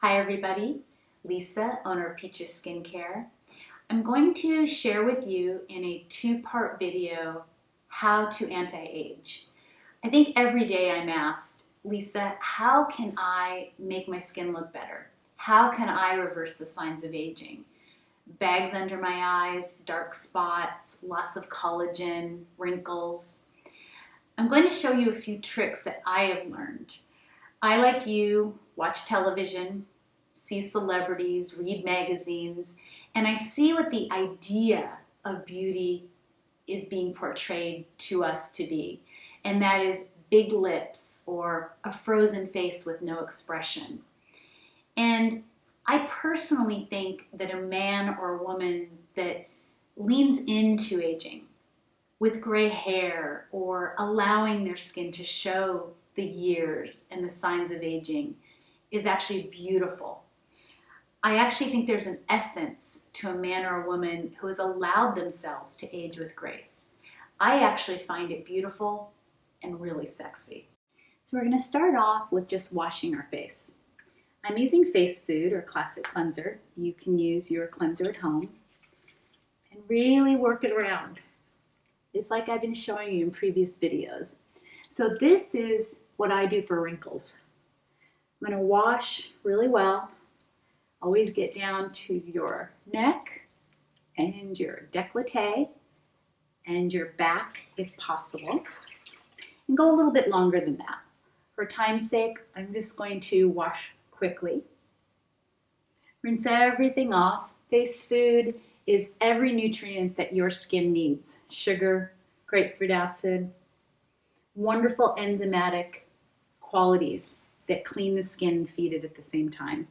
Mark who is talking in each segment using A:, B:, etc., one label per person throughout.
A: Hi everybody, Lisa, owner of Peaches Skincare. I'm going to share with you in a two-part video how to anti-age. I think every day I'm asked, Lisa, how can I make my skin look better? How can I reverse the signs of aging? Bags under my eyes, dark spots, loss of collagen, wrinkles. I'm going to show you a few tricks that I have learned. I, like you, watch television, see celebrities, read magazines, and I see what the idea of beauty is being portrayed to us to be. And that is big lips or a frozen face with no expression. And I personally think that a man or a woman that leans into aging with gray hair or allowing their skin to show the years and the signs of aging is actually beautiful. I actually think there's an essence to a man or a woman who has allowed themselves to age with grace. I actually find it beautiful and really sexy. So we're going to start off with just washing our face. I'm using Face Food or Classic Cleanser. You can use your cleanser at home and really work it around. It's like I've been showing you in previous videos. So this is what I do for wrinkles. I'm going to wash really well. Always get down to your neck and your décolleté and your back if possible. And go a little bit longer than that. For time's sake, I'm just going to wash quickly. Rinse everything off. Face Food is every nutrient that your skin needs. Sugar, grapefruit acid, wonderful enzymatic qualities that clean the skin and feed it at the same time.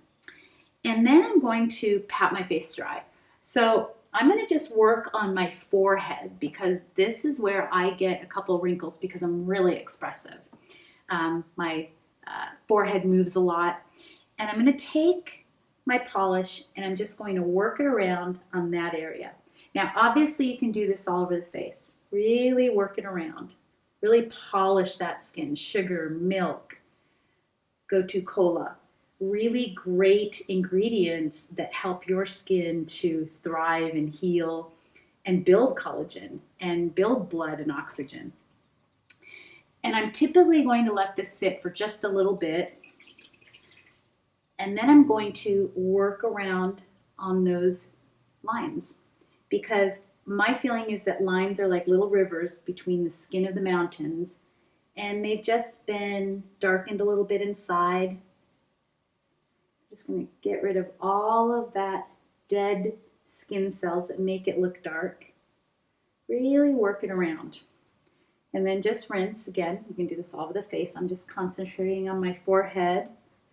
A: And then I'm going to pat my face dry. So I'm going to just work on my forehead because this is where I get a couple wrinkles because I'm really expressive. My forehead moves a lot. And I'm going to take my polish and I'm just going to work it around on that area. Now, obviously you can do this all over the face. Really work it around. Really polish that skin. Sugar, milk, go-to cola. Really great ingredients that help your skin to thrive and heal and build collagen and build blood and oxygen. And I'm typically going to let this sit for just a little bit. And then I'm going to work around on those lines because my feeling is that lines are like little rivers between the skin of the mountains and they've just been darkened a little bit inside. I'm just going to get rid of all of that dead skin cells that make it look dark. Really work it around. And then just rinse again. You can do this all over the face. I'm just concentrating on my forehead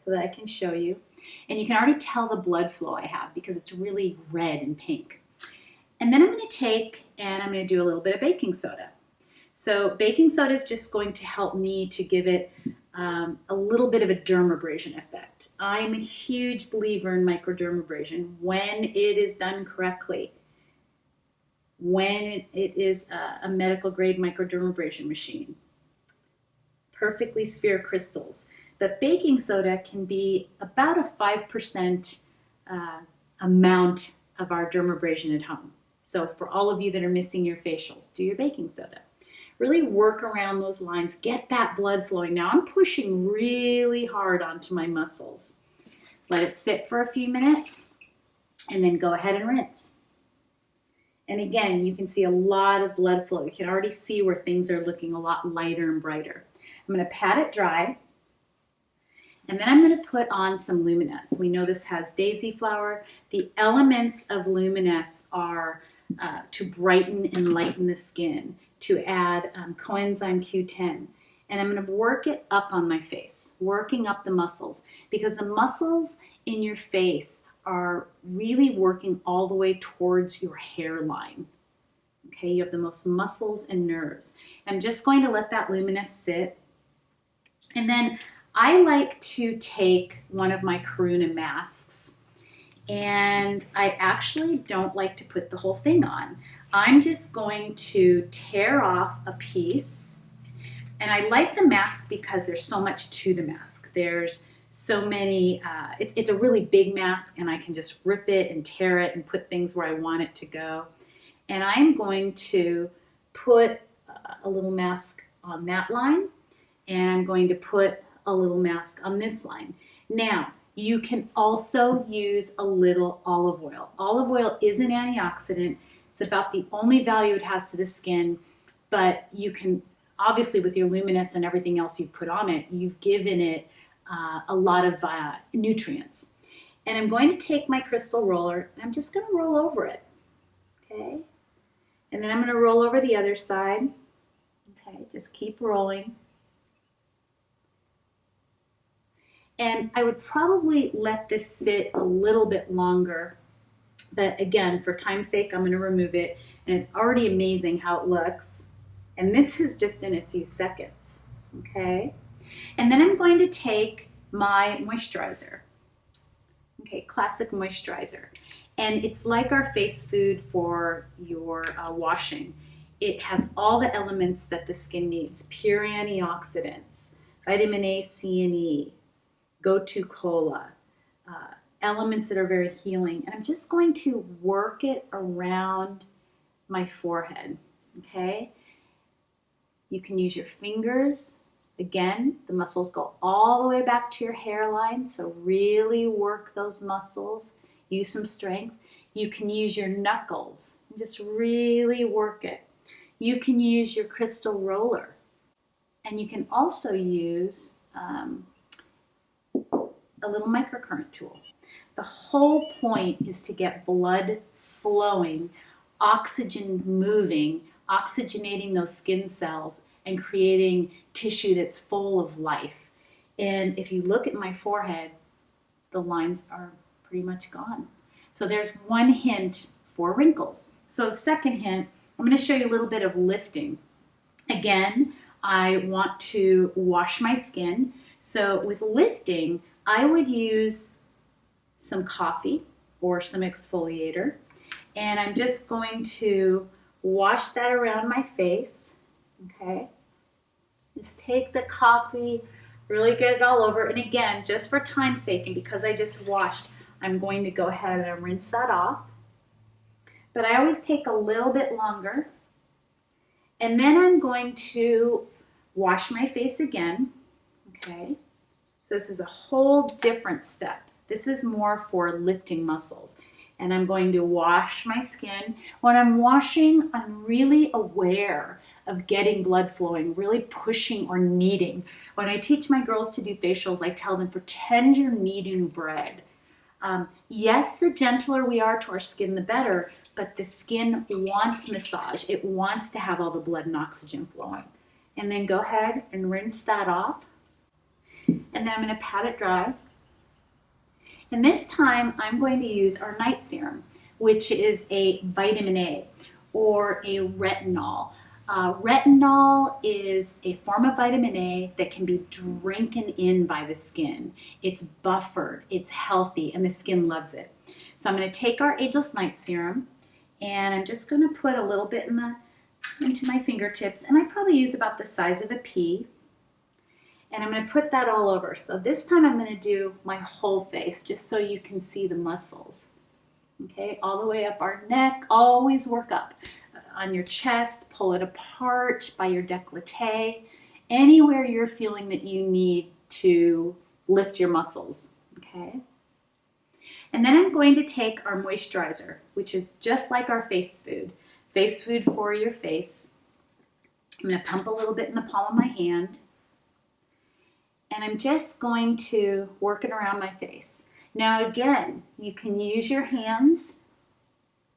A: so that I can show you. And you can already tell the blood flow I have because it's really red and pink. And then I'm going to take and I'm going to do a little bit of baking soda. So baking soda is just going to help me to give it a little bit of a dermabrasion effect. I'm a huge believer in microdermabrasion when it is done correctly. When it is a medical grade microdermabrasion machine. Perfectly sphere crystals. But baking soda can be about a 5% amount of our dermabrasion at home. So for all of you that are missing your facials, do your baking soda. Really work around those lines, get that blood flowing. Now I'm pushing really hard onto my muscles. Let it sit for a few minutes and then go ahead and rinse. And again, you can see a lot of blood flow. You can already see where things are looking a lot lighter and brighter. I'm going to pat it dry. And then I'm going to put on some Luminous. We know this has daisy flower. The elements of Luminous are to brighten and lighten the skin, to add coenzyme Q10. And I'm going to work it up on my face, working up the muscles, because the muscles in your face are really working all the way towards your hairline. Okay, you have the most muscles and nerves. I'm just going to let that Luminous sit. And then I like to take one of my Karuna masks, and I actually don't like to put the whole thing on. I'm just going to tear off a piece, and I like the mask because there's so much to the mask. There's so many, it's a really big mask, and I can just rip it and tear it and put things where I want it to go. And I'm going to put a little mask on that line, and I'm going to put a little mask on this line. Now, you can also use a little olive oil. Olive oil is an antioxidant. It's about the only value it has to the skin, but you can, obviously with your luminous and everything else you've put on it, you've given it a lot of nutrients. And I'm going to take my crystal roller, and I'm just going to roll over it, okay? And then I'm going to roll over the other side. Okay, just keep rolling. And I would probably let this sit a little bit longer, but again, for time's sake, I'm going to remove it. And it's already amazing how it looks. And this is just in a few seconds, okay? And then I'm going to take my moisturizer, okay, classic moisturizer. And it's like our face food for your washing. It has all the elements that the skin needs: pure antioxidants, vitamin A, C, and E, go-to cola, elements that are very healing. And I'm just going to work it around my forehead, okay? You can use your fingers. Again, the muscles go all the way back to your hairline, so really work those muscles. Use some strength. You can use your knuckles and just really work it. You can use your crystal roller, and you can also use a little microcurrent tool. The whole point is to get blood flowing, oxygen moving, oxygenating those skin cells, and creating tissue that's full of life. And if you look at my forehead, the lines are pretty much gone. So there's one hint for wrinkles. So the second hint, I'm going to show you a little bit of lifting. Again, I want to wash my skin. So with lifting, I would use some coffee or some exfoliator. And I'm just going to wash that around my face, okay? Just take the coffee, really get it all over. And again, just for time's sake, and because I just washed, I'm going to go ahead and rinse that off. But I always take a little bit longer. And then I'm going to wash my face again, okay? So this is a whole different step. This is more for lifting muscles. And I'm going to wash my skin. When I'm washing, I'm really aware of getting blood flowing, really pushing or kneading. When I teach my girls to do facials, I tell them, pretend you're kneading bread. Yes, the gentler we are to our skin, the better, but the skin wants massage. It wants to have all the blood and oxygen flowing. And then go ahead and rinse that off. And then I'm going to pat it dry. And this time I'm going to use our night serum, which is a vitamin A or a retinol. Retinol is a form of vitamin A that can be drinking in by the skin. It's buffered, it's healthy, and the skin loves it. So I'm going to take our Ageless Night Serum, and I'm just going to put a little bit into my fingertips, and I probably use about the size of a pea. And I'm going to put that all over. So this time I'm going to do my whole face, just so you can see the muscles. Okay, all the way up our neck, always work up. On your chest, pull it apart by your décolleté, anywhere you're feeling that you need to lift your muscles, okay? And then I'm going to take our moisturizer, which is just like our face food for your face. I'm going to pump a little bit in the palm of my hand, and I'm just going to work it around my face. Now again, you can use your hands,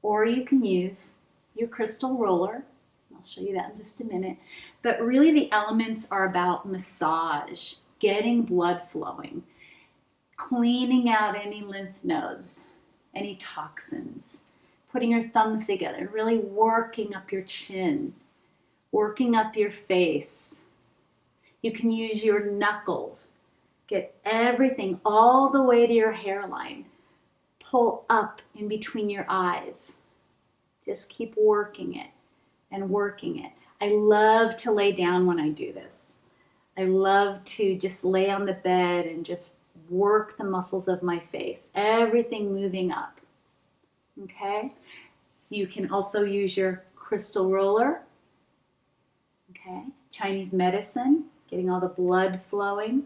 A: or you can use your crystal roller. I'll show you that in just a minute. But really the elements are about massage, getting blood flowing, cleaning out any lymph nodes, any toxins, putting your thumbs together and really working up your chin, working up your face. You can use your knuckles. Get everything all the way to your hairline. Pull up in between your eyes. Just keep working it and working it. I love to lay down when I do this. I love to just lay on the bed and just work the muscles of my face, everything moving up. Okay? You can also use your crystal roller, okay? Chinese medicine, getting all the blood flowing.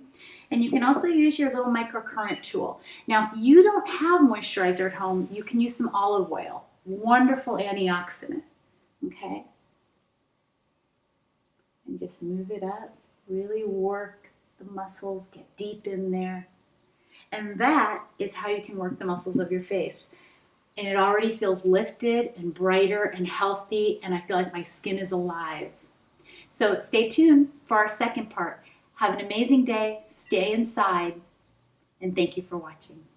A: And you can also use your little microcurrent tool. Now, if you don't have moisturizer at home, you can use some olive oil. Wonderful antioxidant, okay? And just move it up, really work the muscles, get deep in there. And that is how you can work the muscles of your face. And it already feels lifted and brighter and healthy, and I feel like my skin is alive. So stay tuned for our second part. Have an amazing day, stay inside, and thank you for watching.